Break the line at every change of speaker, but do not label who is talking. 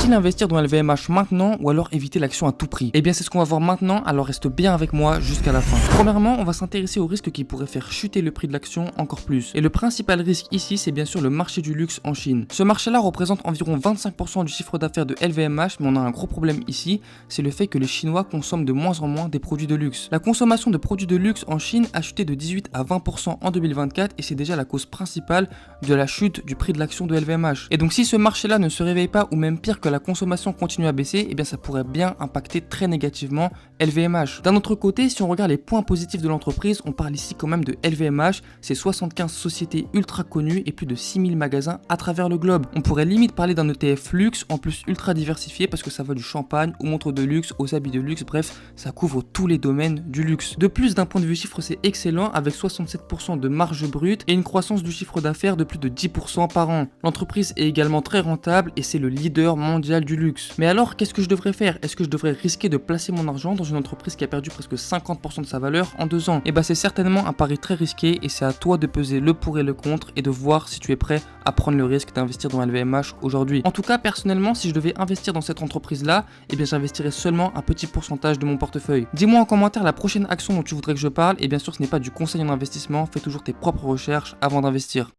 Faut-il investir dans LVMH maintenant ou alors éviter l'action à tout prix? Eh bien c'est ce qu'on va voir maintenant, alors reste bien avec moi jusqu'à la fin. Premièrement, on va s'intéresser au risque qui pourrait faire chuter le prix de l'action encore plus. Et le principal risque ici, c'est bien sûr le marché du luxe en Chine. Ce marché-là représente environ 25% du chiffre d'affaires de LVMH, mais on a un gros problème ici, c'est le fait que les Chinois consomment de moins en moins des produits de luxe. La consommation de produits de luxe en Chine a chuté de 18 à 20% en 2024 et c'est déjà la cause principale de la chute du prix de l'action de LVMH. Et donc si ce marché-là ne se réveille pas ou même pire que la consommation continue à baisser, eh bien ça pourrait bien impacter très négativement LVMH. D'un autre côté, si on regarde les points positifs de l'entreprise, on parle ici quand même de LVMH, c'est 75 sociétés ultra connues et plus de 6000 magasins à travers le globe. On pourrait limite parler d'un ETF luxe en plus ultra diversifié parce que ça va du champagne aux montres de luxe, aux habits de luxe, bref, ça couvre tous les domaines du luxe. De plus, d'un point de vue chiffre, c'est excellent avec 67% de marge brute et une croissance du chiffre d'affaires de plus de 10% par an. L'entreprise est également très rentable et c'est le leader mondial du luxe. Mais alors, qu'est-ce que je devrais faire? Est-ce que je devrais risquer de placer mon argent dans une entreprise qui a perdu presque 50% de sa valeur en 2 ans? Et bah c'est certainement un pari très risqué et c'est à toi de peser le pour et le contre et de voir si tu es prêt à prendre le risque d'investir dans LVMH aujourd'hui. En tout cas, personnellement, si je devais investir dans cette entreprise-là, eh bien j'investirais seulement un petit pourcentage de mon portefeuille. Dis-moi en commentaire la prochaine action dont tu voudrais que je parle et bien sûr ce n'est pas du conseil en investissement, fais toujours tes propres recherches avant d'investir.